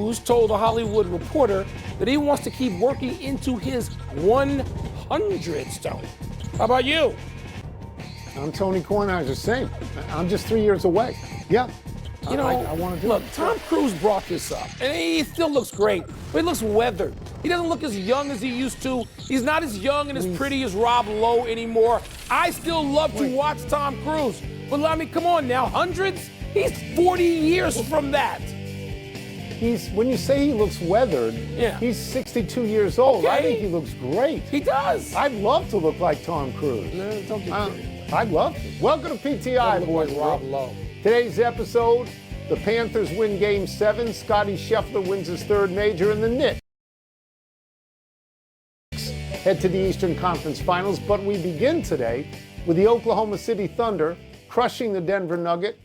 Cruz told a Hollywood Reporter that he wants to keep working into his 100th stone. How about you? I'm Tony Kornheiser, the same. I'm just 3 years away. Yeah. You know, I want to do look, it. Tom Cruise brought this up, and he still looks great, but he looks weathered. He doesn't look as young as he used to. He's not as young and as pretty as Rob Lowe anymore. I still love to watch Tom Cruise, but I mean, come on now, hundreds? He's 40 years from that. When you say he looks weathered, he's 62 years old. Okay. I think he looks great. He does. I'd love to look like Tom Cruise. No, don't get crazy. I'd love to. Welcome to PTI, boys. Like Rob Lowe. Today's episode, the Panthers win Game 7. Scotty Scheffler wins his third major, and the Knicks head to the Eastern Conference Finals. But we begin today with the Oklahoma City Thunder crushing the Denver Nuggets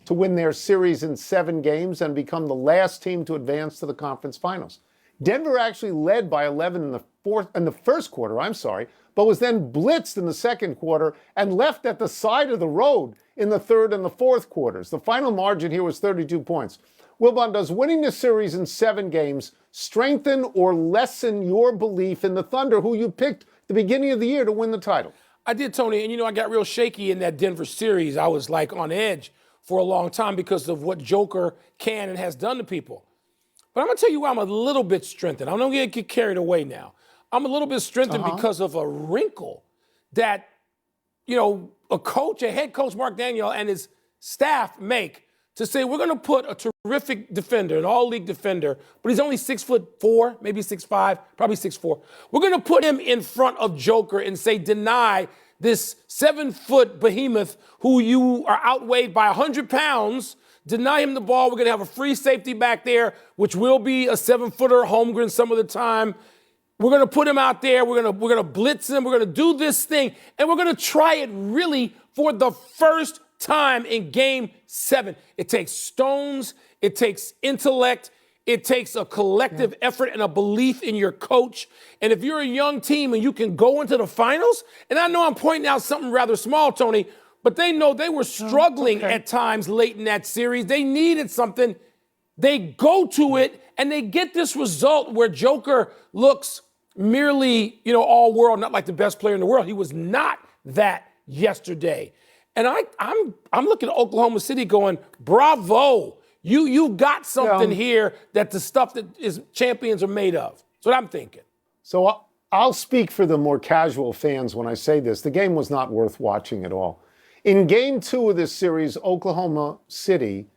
to win their series in 7 games and become the last team to advance to the conference finals. Denver actually led by 11 in the first quarter, but was then blitzed in the second quarter and left at the side of the road in the third and the fourth quarters. The final margin here was 32 points. Wilbon, does winning the series in 7 games strengthen or lessen your belief in the Thunder, who you picked at the beginning of the year to win the title? I did, Tony, and I got real shaky in that Denver series. I was like on edge for a long time because of what Joker can and has done to people. But I'm going to tell you why I'm a little bit strengthened. I'm not going to get carried away now. I'm a little bit strengthened because of a wrinkle that, a head coach, Mark Daniel, and his staff make to say, we're going to put a terrific defender, an all-league defender, but he's only 6'4", maybe 6'5", probably 6'4". We're going to put him in front of Joker and say, deny this 7-foot behemoth who you are outweighed by 100 pounds. Deny him the ball. We're going to have a free safety back there, which will be a 7-footer, Holmgren some of the time. We're going to put him out there. We're going to blitz him. We're going to do this thing, and we're going to try it really for the first time in Game 7. It takes stones. It takes intellect. It takes a collective effort and a belief in your coach. And if you're a young team and you can go into the finals, and I know I'm pointing out something rather small, Tony, but they know they were struggling at times late in that series. They needed something. They go to it, and they get this result where Joker looks merely, all world, not like the best player in the world. He was not that yesterday. And I'm looking at Oklahoma City going, bravo. You got something here that the stuff that is champions are made of. That's what I'm thinking. So I'll speak for the more casual fans when I say this. The game was not worth watching at all. In Game 2 of this series, Oklahoma City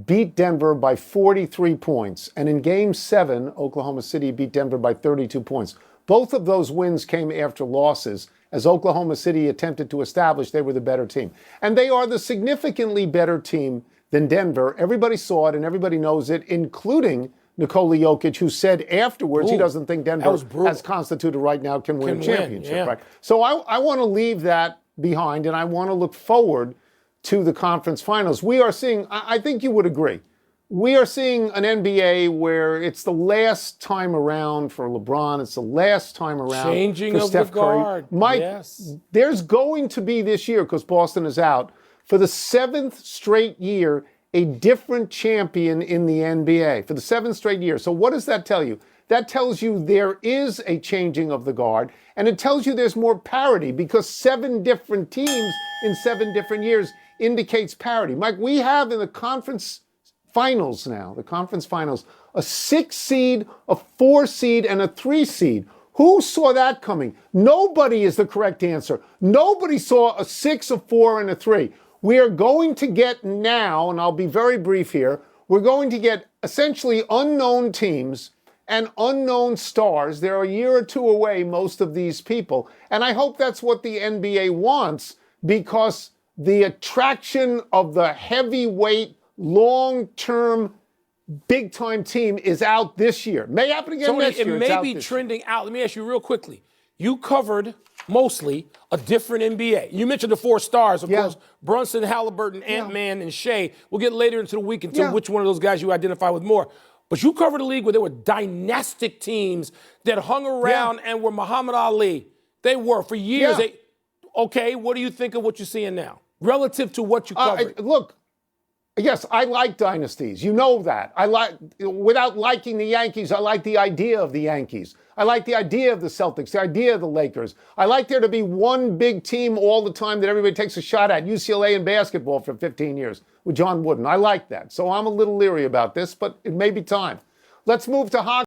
beat Denver by 43 points. And in Game 7, Oklahoma City beat Denver by 32 points. Both of those wins came after losses, as Oklahoma City attempted to establish they were the better team. And they are the significantly better team than Denver. Everybody saw it and everybody knows it, including Nikola Jokic, who said afterwards he doesn't think Denver, as constituted right now, can win a championship. Right? So I want to leave that behind, and I want to look forward to the conference finals. We are seeing, I think you would agree, we are seeing an NBA where it's the last time around for LeBron. It's the last time around for Steph Curry. Mike, there's going to be this year, because Boston is out, for the 7th straight year, a different champion in the NBA. For the 7th straight year. So what does that tell you? That tells you there is a changing of the guard, and it tells you there's more parity, because 7 different teams in 7 different years indicates parity. Mike, we have in the conference finals now, a 6 seed, a 4 seed, and a 3 seed. Who saw that coming? Nobody is the correct answer. Nobody saw a 6, a 4, and a 3. We are going to get now, and I'll be very brief here, we're going to get essentially unknown teams and unknown stars. They're a year or 2 away, most of these people. And I hope that's what the NBA wants, because the attraction of the heavyweight, long-term, big-time team is out this year. May happen again next year. It may be trending out. Let me ask you real quickly. You covered mostly a different NBA. You mentioned the 4 stars, of course, Brunson, Halliburton, Ant-Man, and Shea. We'll get later into the week into which one of those guys you identify with more. But you covered a league where there were dynastic teams that hung around and were Muhammad Ali. They were for years. Okay, what do you think of what you're seeing now relative to what you covered? Look, Yes, I like dynasties. You know that. Without liking the Yankees, I like the idea of the Yankees. I like the idea of the Celtics, the idea of the Lakers. I like there to be one big team all the time that everybody takes a shot at. UCLA in basketball for 15 years with John Wooden. I like that. So I'm a little leery about this, but it may be time. Let's move to hockey.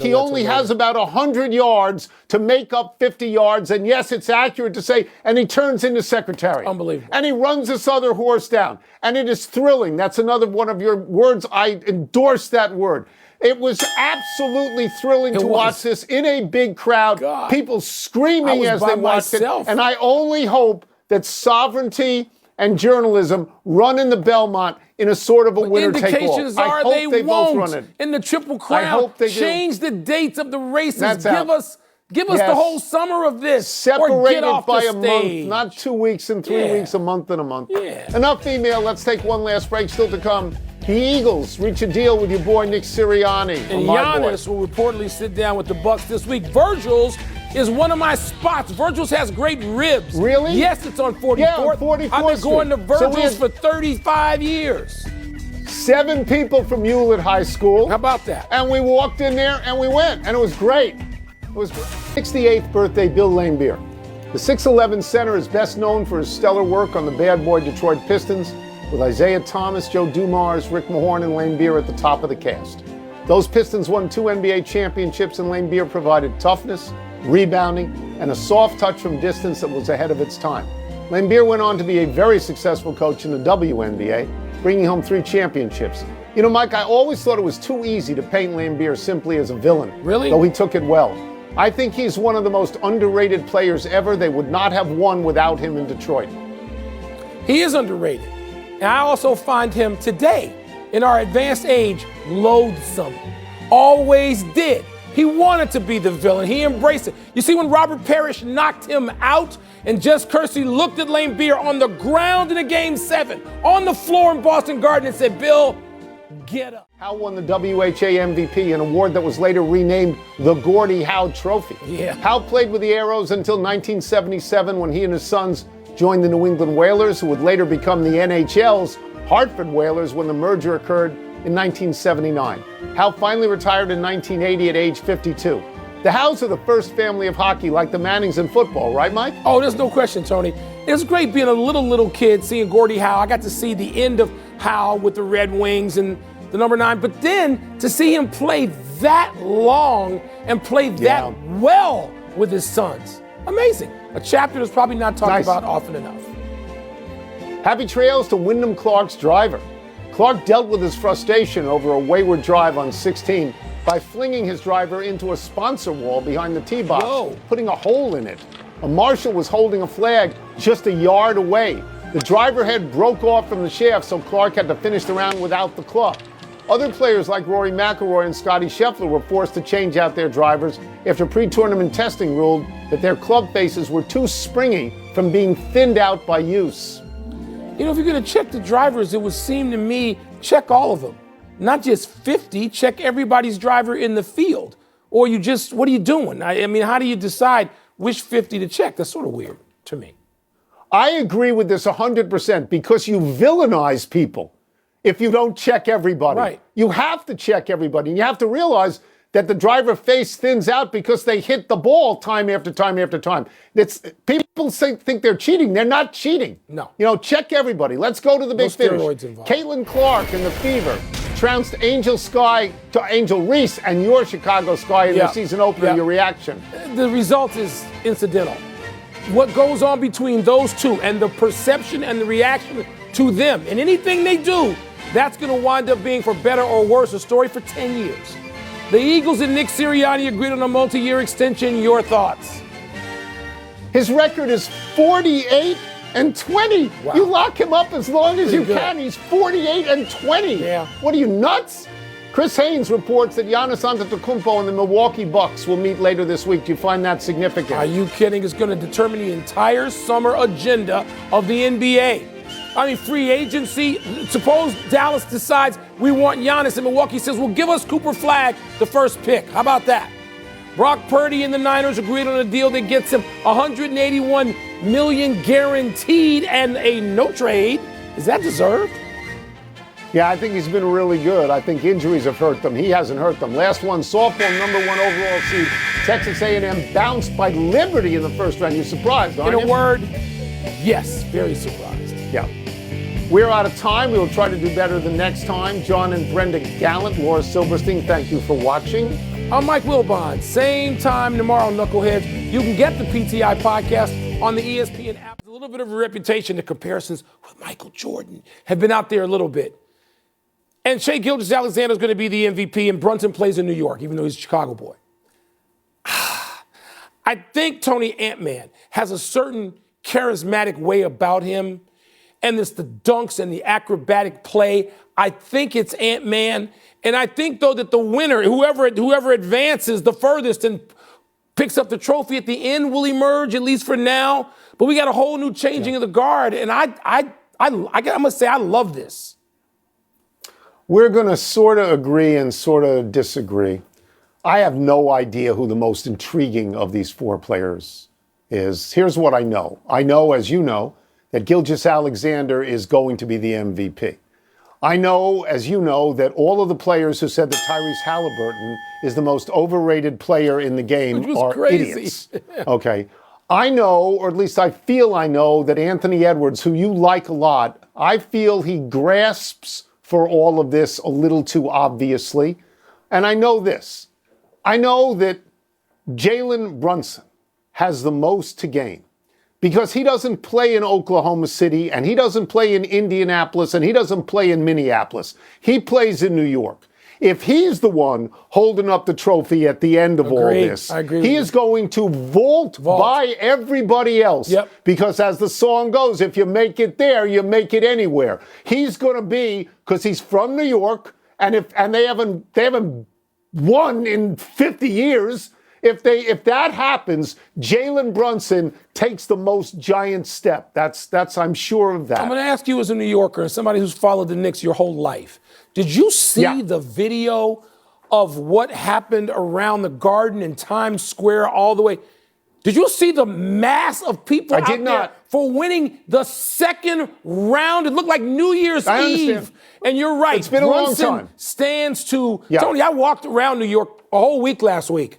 He only has about 100 yards to make up 50 yards. And yes, it's accurate to say, and he turns into secretary. Unbelievable. And he runs this other horse down. And it is thrilling. That's another one of your words. I endorse that word. It was absolutely thrilling to watch this in a big crowd. God. People screaming as they watched it. And I only hope that sovereignty and journalism run in the Belmont in a sort of a winner-take-all. Indications are they both won't. run it. In the Triple Crown, I hope they change the dates of the races. That's out. Give us the whole summer of this. Separated or get off by the a stage. month, not 2 weeks and 3 weeks, a month and a month. Yeah. Enough email. Let's take one last break. Still to come. The Eagles reach a deal with your boy Nick Sirianni. And Giannis will reportedly sit down with the Bucks this week. Virgil's is one of my spots. Virgil's has great ribs. Really? Yes, it's on 44th. Yeah, on 44th I've been going to Street. Virgil's for 35 years. 7 people from Hewlett High School. How about that? And we walked in there and we went, and it was great. It was 68th birthday, Bill Laimbeer. The 6'11 center is best known for his stellar work on the bad boy Detroit Pistons, with Isaiah Thomas, Joe Dumars, Rick Mahorn, and Laimbeer at the top of the cast. Those Pistons won 2 NBA championships, and Laimbeer provided toughness, rebounding, and a soft touch from distance that was ahead of its time. Laimbeer went on to be a very successful coach in the WNBA, bringing home 3 championships. You know, Mike, I always thought it was too easy to paint Laimbeer simply as a villain. Really? Though he took it well. I think he's one of the most underrated players ever. They would not have won without him in Detroit. He is underrated. And I also find him today, in our advanced age, loathsome. Always did. He wanted to be the villain. He embraced it. You see, when Robert Parrish knocked him out and Jess Kersey looked at Laimbeer on the ground in a Game 7, on the floor in Boston Garden and said, Bill, get up. Howe won the WHA MVP, an award that was later renamed the Gordie Howe Trophy. Yeah. Howe played with the Arrows until 1977 when he and his sons joined the New England Whalers, who would later become the NHL's Hartford Whalers when the merger occurred in 1979. Howe finally retired in 1980 at age 52. The Howes are the first family of hockey, like the Mannings in football, right, Mike? Oh, there's no question, Tony. It was great being a little kid, seeing Gordie Howe. I got to see the end of Howe with the Red Wings and the number 9. But then to see him play that long and play that well with his sons. Amazing. A chapter that's probably not talked about often enough. Happy trails to Wyndham Clark's driver. Clark dealt with his frustration over a wayward drive on 16 by flinging his driver into a sponsor wall behind the tee box, putting a hole in it. A marshal was holding a flag just a yard away. The driver head broke off from the shaft, so Clark had to finish the round without the club. Other players like Rory McIlroy and Scotty Scheffler were forced to change out their drivers after pre-tournament testing ruled that their club faces were too springy from being thinned out by use. You know, if you're going to check the drivers, it would seem to me, check all of them. Not just 50, check everybody's driver in the field. Or you just, what are you doing? I mean, how do you decide which 50 to check? That's sort of weird to me. I agree with this 100% because you villainize people if you don't check everybody. Right. You have to check everybody. And you have to realize that the driver face thins out because they hit the ball time after time after time. People think they're cheating. They're not cheating. No. You know, check everybody. Let's go to the big finish. Caitlin Clark and the Fever trounced Angel Reese and your Chicago Sky in their season opener. Your reaction? The result is incidental. What goes on between those two and the perception and the reaction to them and anything they do, that's going to wind up being, for better or worse, a story for 10 years. The Eagles and Nick Sirianni agreed on a multi-year extension. Your thoughts? His record is 48-20. Wow. You lock him up as long as you can. He's 48-20. Yeah. What are you, nuts? Chris Haynes reports that Giannis Antetokounmpo and the Milwaukee Bucks will meet later this week. Do you find that significant? Are you kidding? It's going to determine the entire summer agenda of the NBA. I mean, free agency. Suppose Dallas decides we want Giannis and Milwaukee says, well, give us Cooper Flagg the first pick. How about that? Brock Purdy and the Niners agreed on a deal that gets him $181 million guaranteed and a no trade. Is that deserved? Yeah, I think he's been really good. I think injuries have hurt them. He hasn't hurt them. Last one, softball, number 1 overall seed. Texas A&M bounced by Liberty in the first round. You're surprised, aren't you? In a word, yes, very surprised. Yeah. We're out of time. We will try to do better the next time. John and Brenda Gallant, Laura Silverstein, thank you for watching. I'm Mike Wilbon. Same time tomorrow, Knuckleheads. You can get the PTI podcast on the ESPN app. A little bit of a reputation. The comparisons with Michael Jordan have been out there a little bit. And Shai Gilgeous-Alexander is going to be the MVP, and Brunson plays in New York, even though he's a Chicago boy. I think Tony Ant-Man has a certain charismatic way about him, and it's the dunks and the acrobatic play. I think it's Ant-Man, and I think, though, that the winner, whoever advances the furthest and picks up the trophy at the end will emerge, at least for now. But we got a whole new changing of the guard, and I must say I love this. We're going to sort of agree and sort of disagree. I have no idea who the most intriguing of these four players is. Here's what I know. I know, as you know, that Gilgeous-Alexander is going to be the MVP. I know, as you know, that all of the players who said that Tyrese Halliburton is the most overrated player in the game are crazy. Idiots. Okay. I know, or at least I feel I know, that Anthony Edwards, who you like a lot, I feel he grasps for all of this a little too obviously. And I know this. I know that Jalen Brunson has the most to gain because he doesn't play in Oklahoma City and he doesn't play in Indianapolis and he doesn't play in Minneapolis. He plays in New York. If he's the one holding up the trophy at the end of all this, he is going to vault by everybody else. Yep. Because as the song goes, if you make it there, you make it anywhere. He's going to be, because he's from New York, and they haven't won in 50 years. If that happens, Jalen Brunson takes the most giant step. That's I'm sure of that. I'm going to ask you as a New Yorker and somebody who's followed the Knicks your whole life. Did you see the video of what happened around the Garden in Times Square all the way? Did you see the mass of people out there for winning the second round? It looked like New Year's Eve. And you're right. It's been a long time. Stands to Tony, I walked around New York a whole week last week.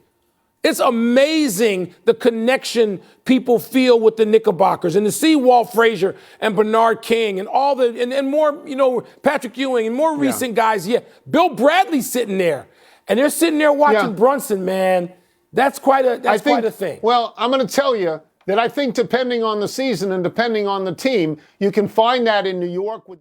It's amazing the connection people feel with the Knickerbockers, and to see Walt Frazier and Bernard King and all the and more, Patrick Ewing and more recent guys. Yeah, Bill Bradley's sitting there, and they're sitting there watching Brunson. Man, that's quite a thing. Well, I'm going to tell you that I think depending on the season and depending on the team, you can find that in New York with